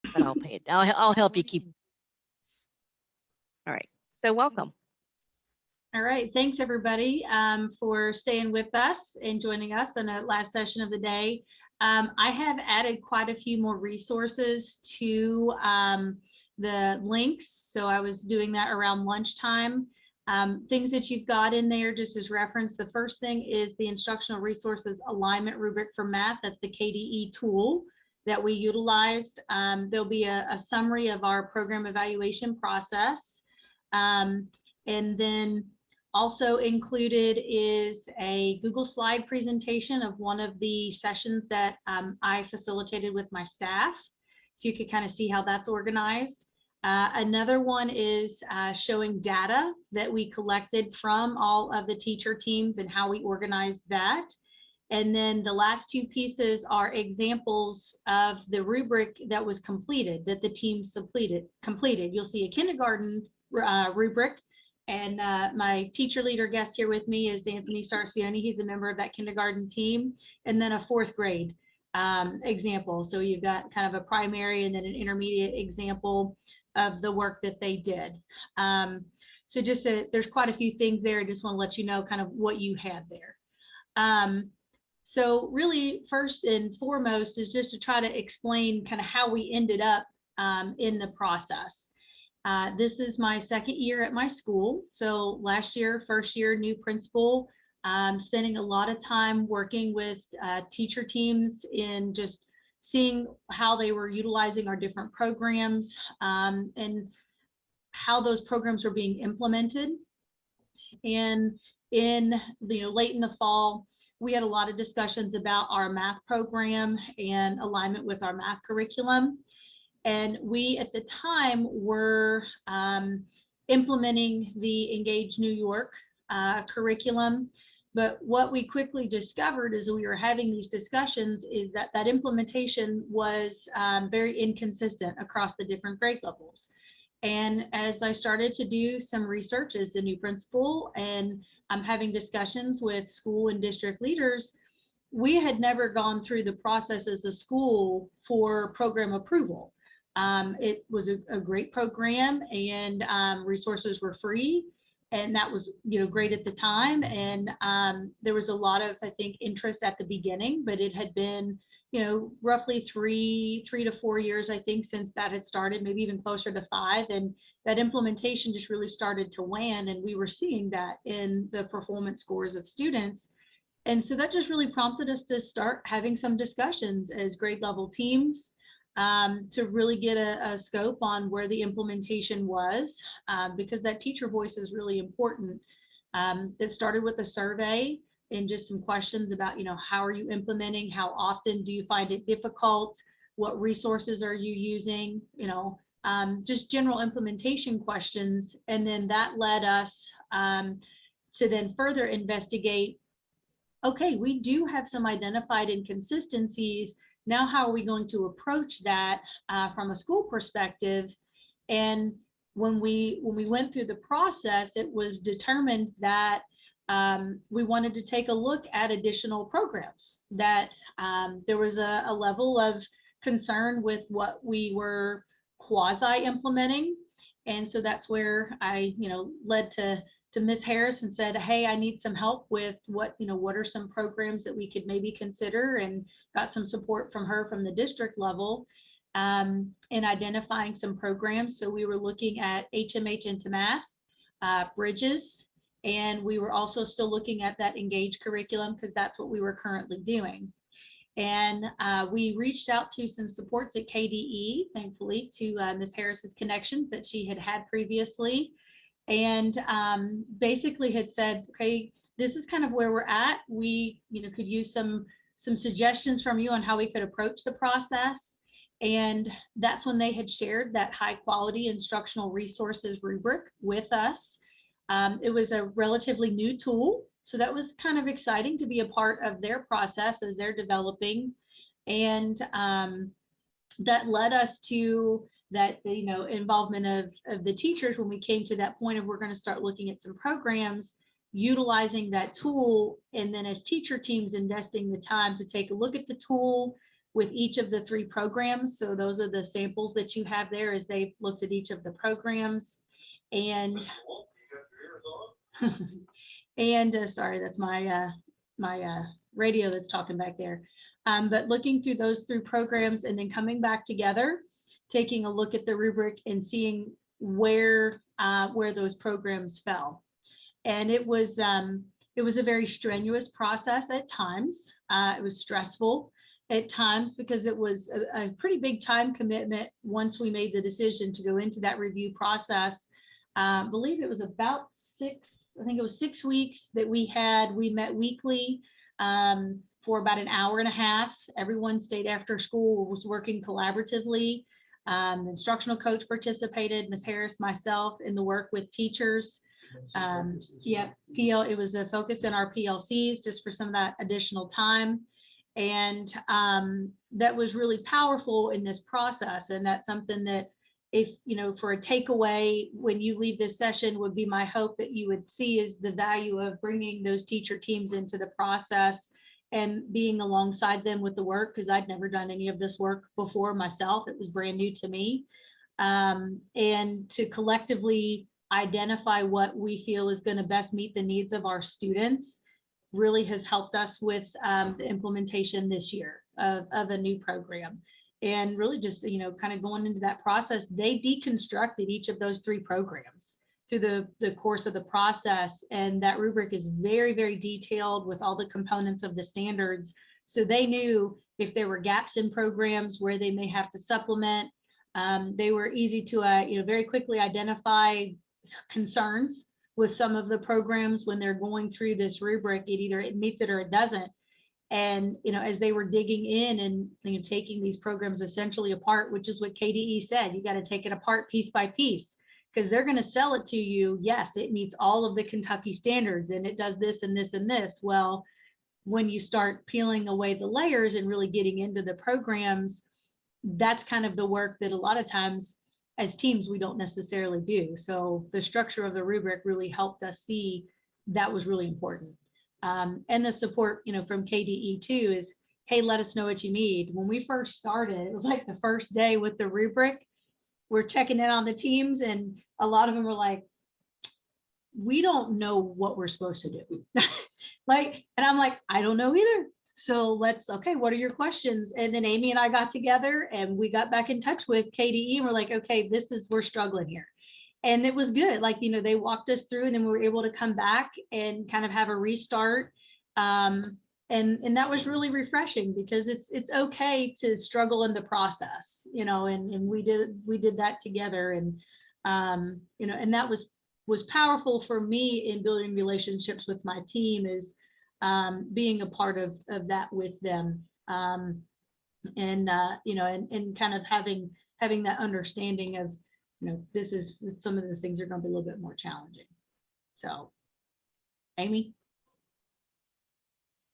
but I'll pay it. I'll help you keep. All right. So welcome. All right. Thanks, everybody, for staying with us and joining us on the last session of the day. I have added quite a few more resources to the links. So I was doing that around lunchtime. Things that you've got in there just as reference. The first thing is the Instructional Resources Alignment Rubric for Math. That's the KDE tool that we utilized. There'll be a summary of our program evaluation process. And then also included is a Google slide presentation of one of the sessions that I facilitated with my staff. So you could kind of see how that's organized. Another one is showing data that we collected from all of the teacher teams and how we organized that. And then the last two pieces are examples of the rubric that was completed, that the teams completed. You'll see a kindergarten rubric. And my teacher leader guest here with me is Anthony Sarcioni. He's a member of that kindergarten team. And then a fourth grade example. So you've got kind of a primary and then an intermediate example of the work that they did. So just there's quite a few things there. I just want to let you know kind of what you had there. So really first and foremost is just to try to explain kind of how we ended up in the process. This is my second year at my school. So last year, first year, new principal, spending a lot of time working with teacher teams in just seeing how they were utilizing our different programs and how those programs were being implemented. And in late in the fall, we had a lot of discussions about our math program and alignment with our math curriculum. And we at the time were implementing the Engage New York curriculum. But what we quickly discovered as we were having these discussions is that that implementation was very inconsistent across the different grade levels. And as I started to do some research as the new principal and I'm having discussions with school and district leaders, we had never gone through the process as a school for program approval. It was a great program and resources were free. And that was, great at the time. And there was a lot of, I think, interest at the beginning, but it had been, roughly three to 4 years, I think, since that had started, maybe even closer to 5. And that implementation just really started to wane. And we were seeing that in the performance scores of students. And so that just really prompted us to start having some discussions as grade level teams to really get a scope on where the implementation was, because that teacher voice is really important. It started with a survey and just some questions about, how are you implementing? How often do you find it difficult? What resources are you using? Just general implementation questions. And then that led us to then further investigate, okay, we do have some identified inconsistencies. Now, how are we going to approach that from a school perspective? And when we went through the process, it was determined that we wanted to take a look at additional programs, that there was a level of concern with what we were quasi implementing. And so that's where I, led to Ms. Harris and said, hey, I need some help with what are some programs that we could maybe consider, and got some support from her from the district level in identifying some programs. So we were looking at HMH into math, Bridges, and we were also still looking at that Engage curriculum because that's what we were currently doing. And we reached out to some supports at KDE, thankfully, to Ms. Harris's connections that she had previously. And basically had said, okay, this is kind of where we're at. We, could use some suggestions from you on how we could approach the process. And that's when they had shared that high quality instructional resources rubric with us. It was a relatively new tool. So that was kind of exciting to be a part of their process as they're developing. And that led us to that, involvement of the teachers when we came to that point of we're going to start looking at some programs, utilizing that tool. And then as teacher teams investing the time to take a look at the tool with each of the 3 programs. So those are the samples that you have there as they've looked at each of the programs. And and sorry, that's my my radio that's talking back there. But looking through those 3 programs and then coming back together, taking a look at the rubric and seeing where those programs fell. And it was a very strenuous process at times. It was stressful at times because it was a pretty big time commitment once we made the decision to go into that review process. I believe it was about 6 weeks that we met weekly for about an hour and a half. Everyone stayed after school, was working collaboratively. The instructional coach participated, Ms. Harris, myself, in the work with teachers. Yeah, it was a focus in our PLCs just for some of that additional time. And that was really powerful in this process. And that's something that, if, you know, for a takeaway when you leave this session, would be my hope that you would see is the value of bringing those teacher teams into the process and being alongside them with the work, because I'd never done any of this work before myself. It was brand new to me. And to collectively identify what we feel is going to best meet the needs of our students really has helped us with the implementation this year of a new program. And really just, you know, kind of going into that process, they deconstructed each of those 3 programs through the course of the process. And that rubric is very, very detailed with all the components of the standards. So they knew if there were gaps in programs where they may have to supplement. They were easy to, you know, very quickly identify concerns with some of the programs when they're going through this rubric. It meets it or it doesn't. And, you know, as they were digging in and, you know, taking these programs essentially apart, which is what KDE said, you got to take it apart piece by piece, because they're going to sell it to you. Yes, it meets all of the Kentucky standards and it does this and this and this. Well, when you start peeling away the layers and really getting into the programs, that's kind of the work that a lot of times as teams we don't necessarily do. So the structure of the rubric really helped us see that was really important. And the support, you know, from KDE too is, hey, let us know what you need. When we first started, it was like the first day with the rubric, we're checking in on the teams and a lot of them were like, we don't know what we're supposed to do. Like, and I'm like, I don't know either. So okay, what are your questions? And then Amy and I got together and we got back in touch with KDE and we're like, okay, we're struggling here. And it was good. Like, you know, they walked us through and then we were able to come back and kind of have a restart. And that was really refreshing because it's okay to struggle in the process, you know, and we did that together. And, you know, and that was powerful for me in building relationships with my team, is being a part of that with them. And you know, and kind of having that understanding of, you know, some of the things are going to be a little bit more challenging. So, Amy,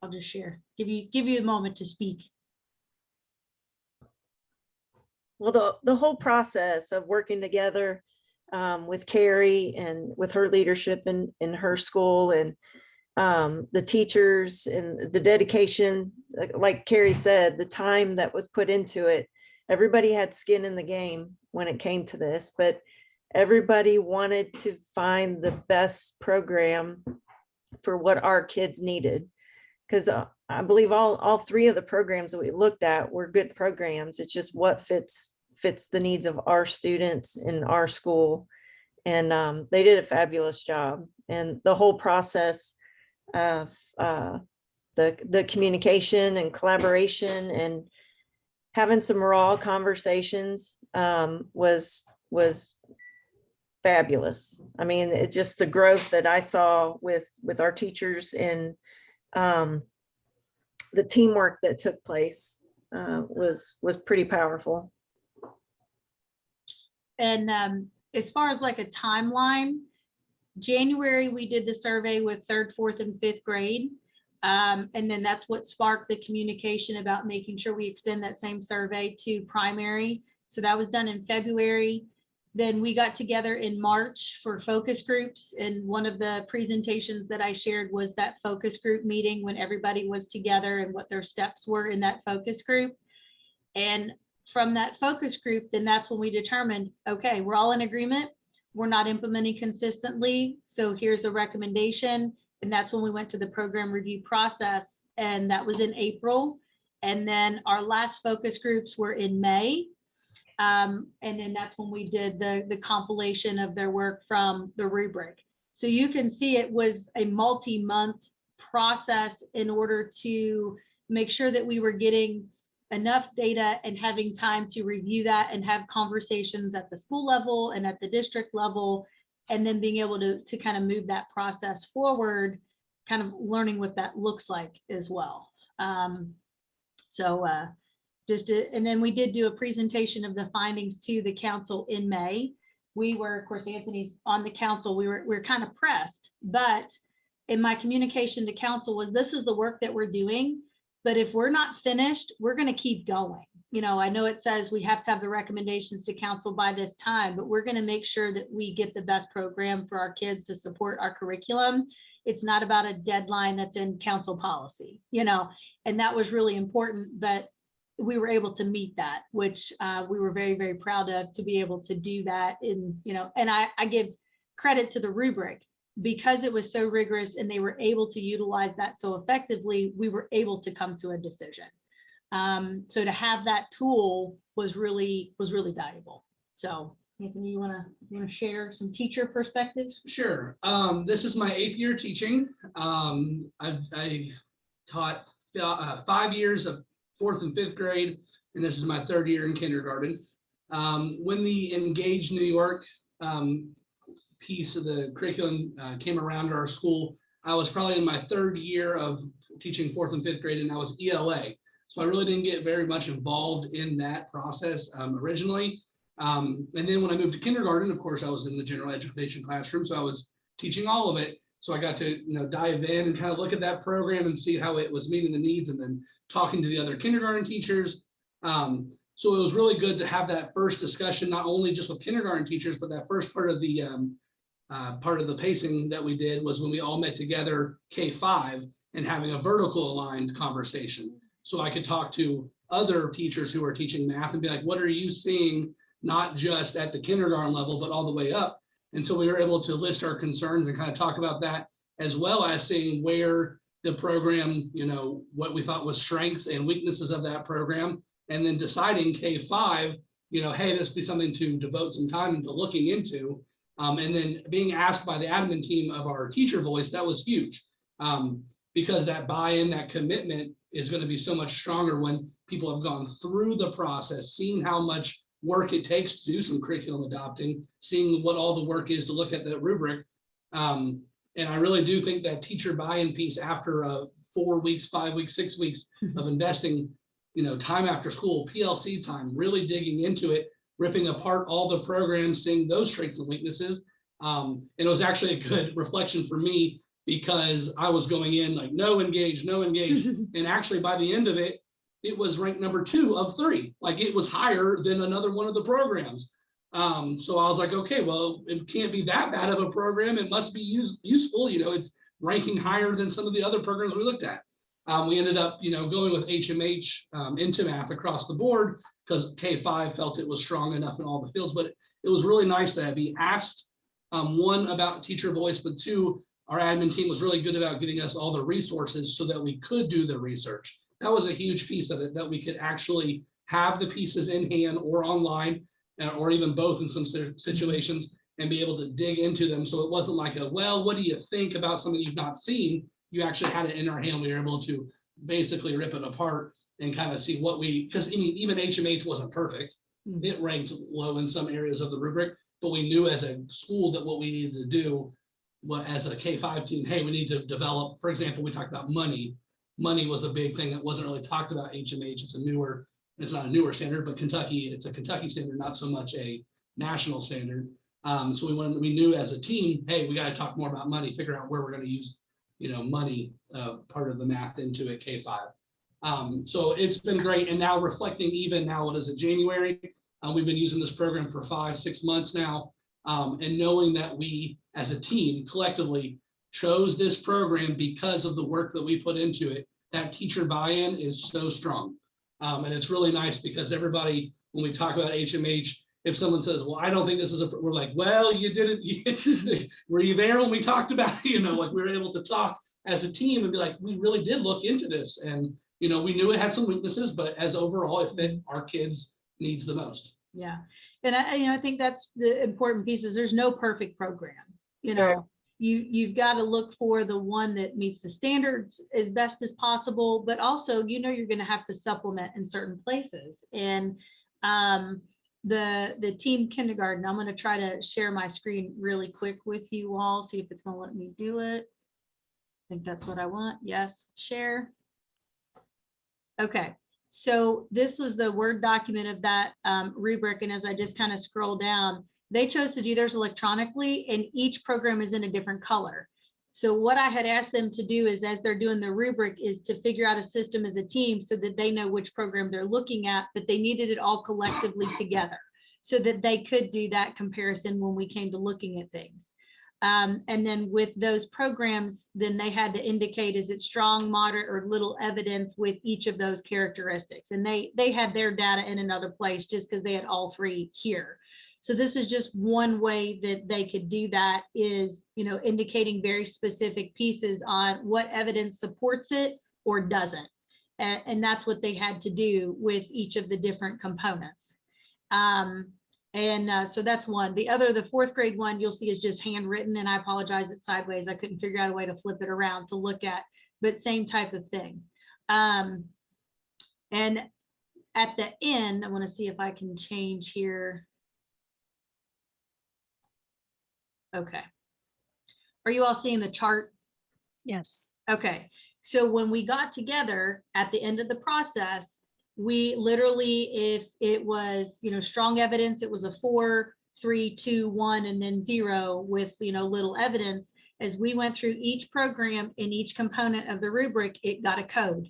I'll just share, give you a moment to speak. Well, the whole process of working together with Carrie and with her leadership in her school, and the teachers and the dedication, like Carrie said, the time that was put into it, everybody had skin in the game when it came to this, but everybody wanted to find the best program for what our kids needed. Because I believe all 3 of the programs that we looked at were good programs. It's just what fits the needs of our students in our school. And they did a fabulous job. And the whole process of the communication and collaboration and having some raw conversations was fabulous. I mean, it just, the growth that I saw with our teachers and the teamwork that took place was pretty powerful. And as far as like a timeline, January, we did the survey with 3rd, 4th, and 5th grade. And then that's what sparked the communication about making sure we extend that same survey to primary. So that was done in February. Then we got together in March for focus groups. And one of the presentations that I shared was that focus group meeting when everybody was together and what their steps were in that focus group. And from that focus group, then that's when we determined, okay, we're all in agreement. We're not implementing consistently. So here's a recommendation. And that's when we went to the program review process. And that was in April. And then our last focus groups were in May. And then that's when we did the compilation of their work from the rubric. So you can see it was a multi-month process in order to make sure that we were getting enough data and having time to review that and have conversations at the school level and at the district level, and then being able to kind of move that process forward, kind of learning what that looks like as well. And then we did do a presentation of the findings to the council in May. We were, of course, Anthony's on the council. We were kind of pressed, but in my communication to council was, this is the work that we're doing, but if we're not finished, we're going to keep going. You know, I know it says we have to have the recommendations to council by this time, but we're going to make sure that we get the best program for our kids to support our curriculum. It's not about a deadline that's in council policy, you know, and that was really important that we were able to meet that, which we were very, very proud of, to be able to do that in, you know, and I give credit to the rubric because it was so rigorous and they were able to utilize that so effectively, we were able to come to a decision. So to have that tool was really valuable. So Anthony, you wanna share some teacher perspectives? Sure. This is my 8th year teaching. I taught 5 years of 4th and 5th grade, and this is my 3rd year in kindergarten. When the Engage New York piece of the curriculum came around to our school, I was probably in my 3rd year of teaching 4th and 5th grade, and I was ELA. So I really didn't get very much involved in that process originally. And then when I moved to kindergarten, of course, I was in the general education classroom, so I was teaching all of it. So I got to, dive in and kind of look at that program and see how it was meeting the needs, and then talking to the other kindergarten teachers. So it was really good to have that first discussion, not only just with kindergarten teachers, but that first part of the pacing that we did was when we all met together K-5 and having a vertical aligned conversation. So I could talk to other teachers who are teaching math and be like, what are you seeing, not just at the kindergarten level, but all the way up? And so we were able to list our concerns and kind of talk about that, as well as seeing where the program, what we thought was strengths and weaknesses of that program, and then deciding K-5, hey, this would be something to devote some time into looking into. And then being asked by the admin team of our teacher voice, that was huge, because that buy-in, that commitment is going to be so much stronger when people have gone through the process, seeing how much work it takes to do some curriculum adopting, seeing what all the work is to look at the rubric. And I really do think that teacher buy-in piece after 4 weeks, 5 weeks, 6 weeks of investing, time after school, PLC time, really digging into it, ripping apart all the programs, seeing those strengths and weaknesses. And it was actually a good reflection for me, because I was going in like, no engage. And actually by the end of it, it was ranked number 2 of 3. Like, it was higher than another one of the programs. So I was like, okay, well, it can't be that bad of a program. It must be useful. It's ranking higher than some of the other programs we looked at. We ended up, going with HMH into math across the board, because K-5 felt it was strong enough in all the fields. But it was really nice to be asked, 1, about teacher voice, but 2, our admin team was really good about getting us all the resources so that we could do the research. That was a huge piece of it, that we could actually have the pieces in hand or online, or even both in some situations, and be able to dig into them. So it wasn't like what do you think about something you've not seen? You actually had it in our hand. We were able to basically rip it apart and kind of see what because even HMH wasn't perfect. It ranked low in some areas of the rubric, but we knew as a school that what we needed to do, as a K-5 team, hey, we need to develop, for example, we talked about money. Money was a big thing that wasn't really talked about HMH. It's not a newer standard, but it's a Kentucky standard, not so much a national standard. So we knew as a team, hey, we got to talk more about money, figure out where we're going to use, money part of the math into a K-5. So it's been great. And now reflecting even now, what is it, January? We've been using this program for 5-6 months now. And knowing that we as a team collectively chose this program because of the work that we put into it, that teacher buy-in is so strong. And it's really nice because everybody, when we talk about HMH, if someone says, well, I don't think this is we're like, well, you didn't, were you there when we talked about it? Like we were able to talk as a team and be like, we really did look into this. And, we knew it had some weaknesses, but as overall, it fit our kids' needs the most. Yeah. And I think that's the important piece is there's no perfect program, Right. you've got to look for the one that meets the standards as best as possible, but also, you're going to have to supplement in certain places. And the team kindergarten, I'm going to try to share my screen really quick with you all, see if it's going to let me do it. I think that's what I want. Yes, share. Okay, so this was the Word document of that rubric. And as I just kind of scroll down, they chose to do theirs electronically and each program is in a different color. So what I had asked them to do is as they're doing the rubric is to figure out a system as a team so that they know which program they're looking at, but they needed it all collectively together so that they could do that comparison when we came to looking at things. And then with those programs, then they had to indicate, is it strong, moderate, or little evidence with each of those characteristics? And they had their data in another place just because they had all three here. So this is just one way that they could do that is, indicating very specific pieces on what evidence supports it or doesn't. And that's what they had to do with each of the different components. So that's one. The fourth grade one you'll see is just handwritten, and I apologize, it's sideways. I couldn't figure out a way to flip it around to look at, but same type of thing. And at the end, I want to see if I can change here. Okay. Are you all seeing the chart? Yes. Okay. So when we got together at the end of the process, we literally, if it was, strong evidence, it was a 4, 3, 2, 1, and then 0 with, little evidence. As we went through each program in each component of the rubric, it got a code.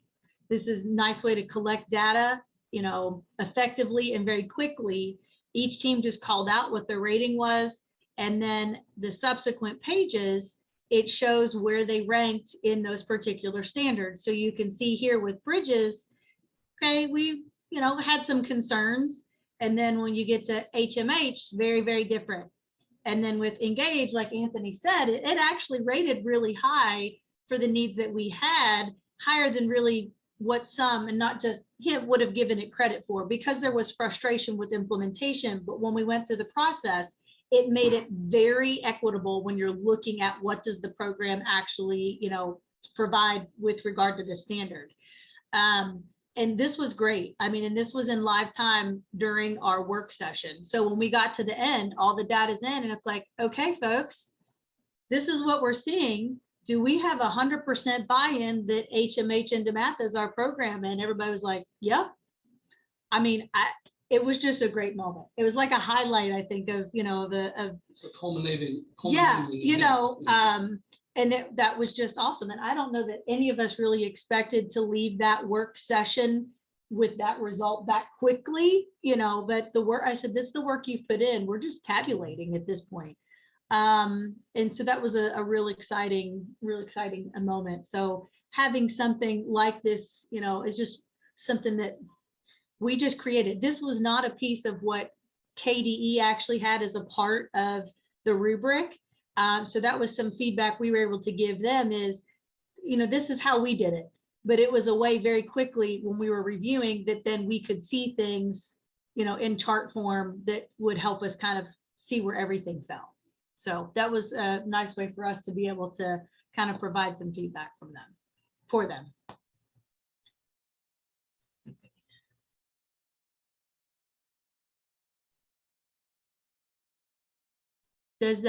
This is a nice way to collect data, effectively and very quickly. Each team just called out what their rating was. And then the subsequent pages, it shows where they ranked in those particular standards. So you can see here with Bridges, okay, we, had some concerns. And then when you get to HMH, very, very different. And then with Engage, like Anthony said, it actually rated really high for the needs that we had, higher than really what some, and not just him, would have given it credit for, because there was frustration with implementation. But when we went through the process, it made it very equitable when you're looking at what does the program actually, provide with regard to the standard. And this was great. I mean, and this was in live time during our work session. So when we got to the end, all the data's in and it's like, okay, folks, this is what we're seeing. Do we have 100% buy-in that HMH into math is our program? And everybody was like, yep. I mean, it was just a great moment. It was like a highlight, I think, of, It's a culminating yeah, event. And that was just awesome. And I don't know that any of us really expected to leave that work session with that result that quickly, but the work, I said, that's the work you've put in. We're just tabulating at this point. And so that was a real exciting moment. So having something like this, is just something that we just created. This was not a piece of what KDE actually had as a part of the rubric. So that was some feedback we were able to give them is, this is how we did it. But it was a way very quickly when we were reviewing that then we could see things, in chart form that would help us kind of see where everything fell. So that was a nice way for us to be able to kind of provide some feedback for them. Does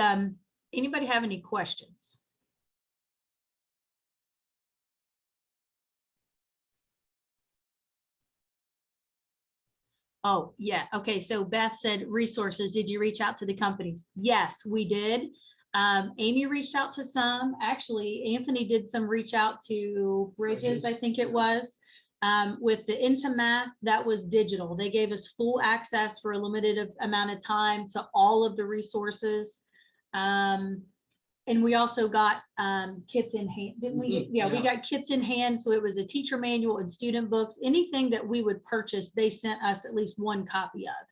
anybody have any questions? Oh, yeah. Okay. So Beth said resources. Did you reach out to the companies? Yes, we did. Amy reached out to some. Actually, Anthony did some reach out to Bridges, I think it was. With the Into Math, that was digital. They gave us full access for a limited amount of time to all of the resources. And we also got kits in hand, didn't we? Mhm, Yeah, we yeah. got kits in hand. So it was a teacher manual and student books. Anything that we would purchase, they sent us at least one copy of,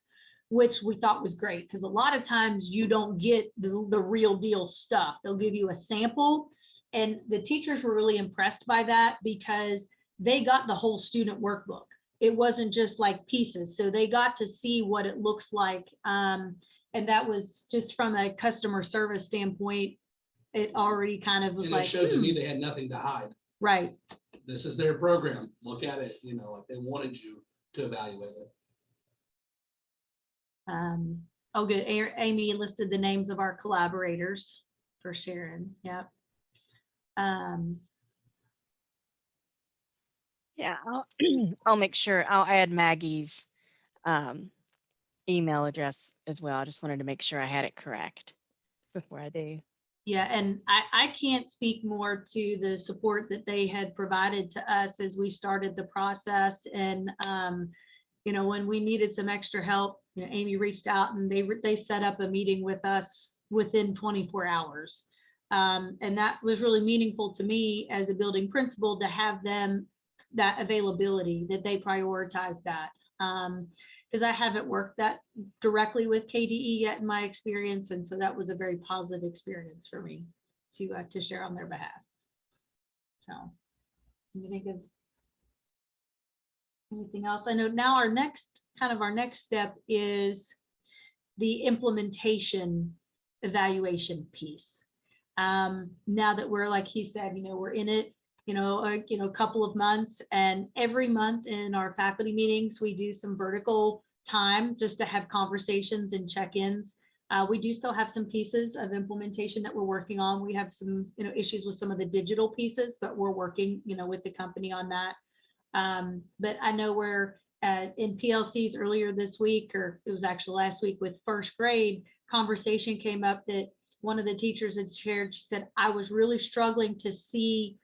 which we thought was great because a lot of times you don't get the real deal stuff. They'll give you a sample. And the teachers were really impressed by that because they got the whole student workbook. It wasn't just like pieces. So they got to see what it looks like. And that was just from a customer service standpoint, it already kind of was And it like, showed to me they had nothing to hide. right. This is their program. Look at it, you know, like they wanted you to evaluate it. Oh, good. Amy listed the names of our collaborators for Sharon. Yep. Yeah, I'll make sure I'll add Maggie's email address as well. I just wanted to make sure I had it correct before I do. Yeah, and I can't speak more to the support that they had provided to us as we started the process. And, you know, when we needed some extra help, you know, Amy reached out and they set up a meeting with us within 24 hours. And that was really meaningful to me as a building principal to have them, that availability, that they prioritize that. Because I haven't worked that directly with KDE yet in my experience. And so that was a very positive experience for me to share on their behalf. So can you think of anything else? I know now our next step is the implementation evaluation piece. Now that we're, like he said, you know, we're in it, a couple of months, and every month in our faculty meetings, we do some vertical time just to have conversations and check-ins. We do still have some pieces of implementation that we're working on. We have some, issues with some of the digital pieces, but we're working, with the company on that. But I know we're in PLCs earlier this week, or it was actually last week with first grade, conversation came up that one of the teachers had shared. She said, I was really struggling to see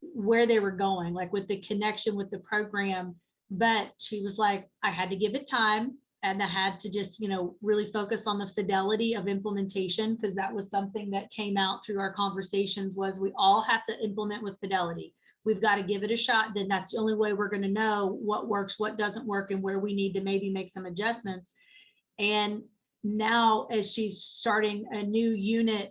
where they were going, like with the connection with the program. But she was like, I had to give it time, and I had to just, really focus on the fidelity of implementation, because that was something that came out through our conversations, was we all have to implement with fidelity. We've got to give it a shot. Then that's the only way we're going to know what works, what doesn't work, and where we need to maybe make some adjustments. And now, as she's starting a new unit,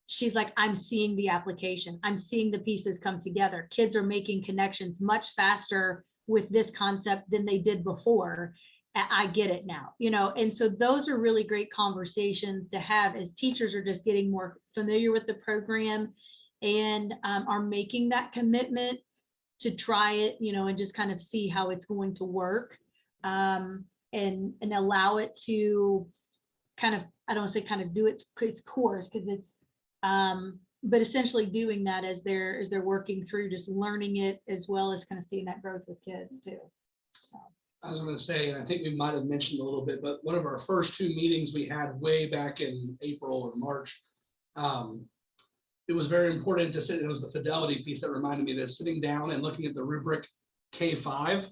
she's like, I'm seeing the application. I'm seeing the pieces come together. Kids are making connections much faster with this concept than they did before. I get it now, and so those are really great conversations to have as teachers are just getting more familiar with the program and are making that commitment to try it, and just kind of see how it's going to work, and allow it to kind of, I don't want to say kind of do its course, because it's but essentially doing that as they're working through, just learning it, as well as kind of seeing that growth with kids too. So I was going to say, and I think we might have mentioned a little bit, but one of our first two meetings we had way back in April or March, it was very important to sit. It was the fidelity piece that reminded me of this, sitting down and looking at the rubric K5,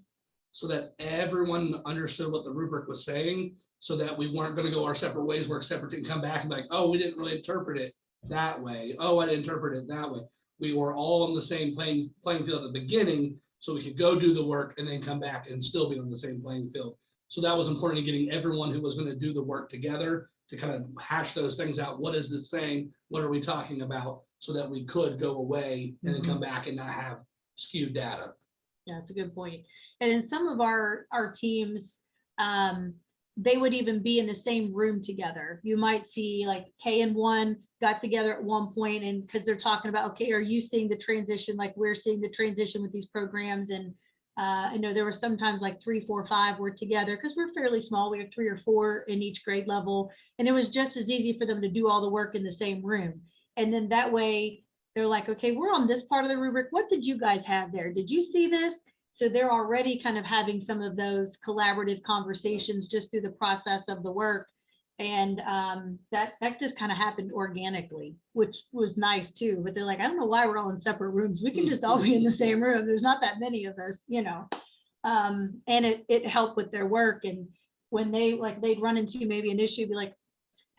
so that everyone understood what the rubric was saying, so that we weren't going to go our separate ways, work separate, and come back and be like, oh, we didn't really interpret it that way. Oh, I didn't interpret it that way. We were all on the same playing field at the beginning, so we could go do the work and then come back and still be on the same playing field. So that was important in getting everyone who was going to do the work together to kind of hash those things out. What is this saying? What are we talking about? So that we could go away and then come back and not have skewed data. yeah, it's a good point. And in some of our teams, they would even be in the same room together. You might see like K and 1 got together at one point, and because they're talking about, okay, are you seeing the transition like we're seeing the transition with these programs? And I know there were sometimes like 3, 4, 5 were together, because we're fairly small. We have 3 or 4 in each grade level, and it was just as easy for them to do all the work in the same room. And then that way they're like, okay, we're on this part of the rubric. What did you guys have there? Did you see this? So they're already kind of having some of those collaborative conversations just through the process of the work. And that just kind of happened organically, which was nice too. But they're like, I don't know why we're all in separate rooms. We can just all be in the same room. There's not that many of us, and it helped with their work. And when they'd run into maybe an issue, be like,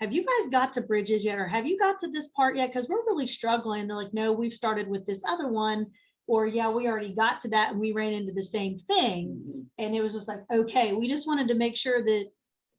have you guys got to bridges yet? Or have you got to this part yet? Because we're really struggling. They're like, no, we've started with this other one. Or yeah, we already got to that and we ran into the same thing. And it was just like, okay, we just wanted to make sure that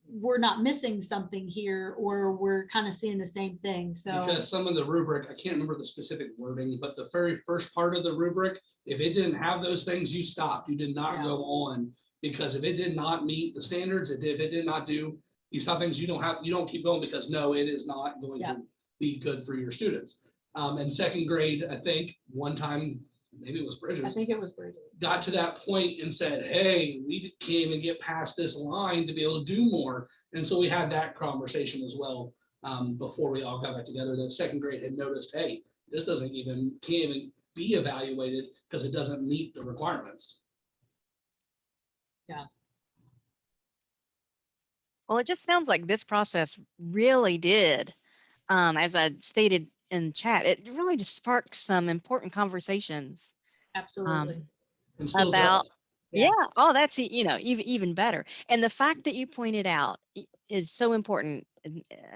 we're not missing something here, or we're kind of seeing the same thing. So Because some of the rubric, I can't remember the specific wording, but the very first part of the rubric, if it didn't have those things, you stopped. You did not Yeah. go on, because if it did not meet the standards, if it did not do these stuff things, you don't keep going, because no, it is not going Yeah. to be good for your students. In second grade, I think one time, maybe it was I Bridges, think it was bridges. got to that point and said, hey, we can't even get past this line to be able to do more. And so we had that conversation as well, before we all got back together. That second grade had noticed, hey, this can't even be evaluated because it doesn't meet the requirements. Well, it just sounds like this process really did, as I stated in chat, it really just sparked some important conversations. Absolutely. And still About does. yeah. Yeah. Oh, that's even better. And the fact that you pointed out is so important.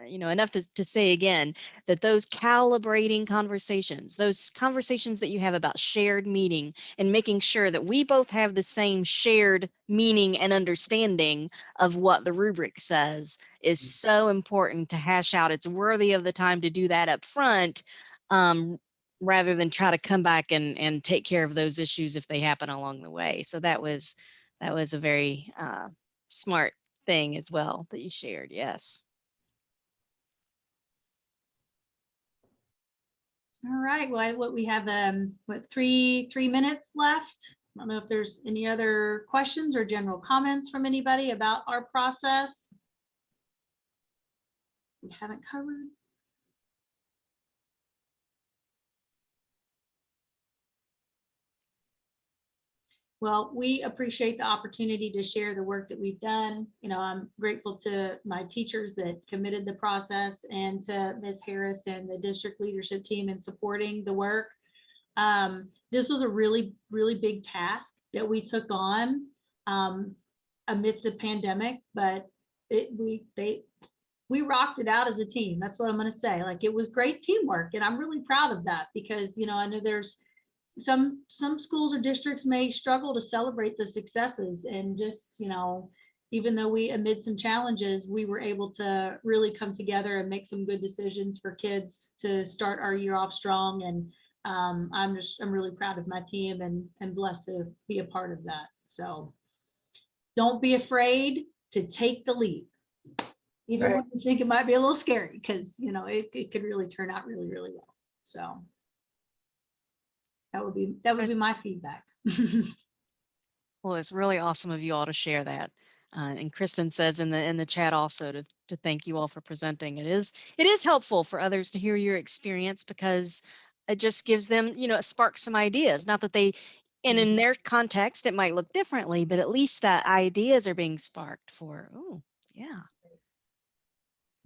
Enough to say again that those calibrating conversations, those conversations that you have about shared meaning and making sure that we both have the same shared meaning and understanding of what the rubric says is so important to hash out. It's worthy of the time to do that up front. Rather than try to come back and take care of those issues if they happen along the way. So that was a very smart thing as well that you shared. Yes. All right. Well, what we have, what, three minutes left. I don't know if there's any other questions or general comments from anybody about our process we haven't covered. Well, we appreciate the opportunity to share the work that we've done. I'm grateful to my teachers that committed the process, and to Ms. Harris and the district leadership team in supporting the work. This was a really, really big task that we took on amidst a pandemic, but we rocked it out as a team. That's what I'm going to say. Like, it was great teamwork, and I'm really proud of that, because I know there's some schools or districts may struggle to celebrate the successes, and just even though we, amid some challenges, we were able to really come together and make some good decisions for kids to start our year off strong. And I'm really proud of my team, and blessed to be a part of that. So don't be afraid to take the leap, even when you think it might be a little scary, because it could really turn out really, really well. So that would be my feedback. Well, it's really awesome of you all to share that. And Kristen says in the chat also to thank you all for presenting. It is helpful for others to hear your experience, because it just gives them, it sparks some ideas. Not that they, and in their context, it might look differently, but at least that ideas are being sparked for, oh, yeah.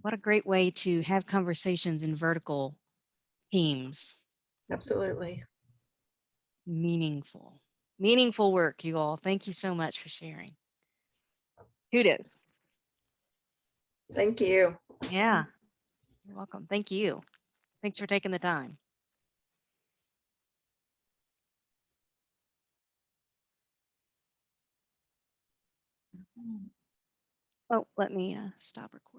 What a great way to have conversations in vertical teams. Absolutely. Meaningful work, you all. Thank you so much for sharing. Kudos. Thank you. Yeah, you're welcome. Thank you. Thanks for taking the time. Oh, let me stop recording.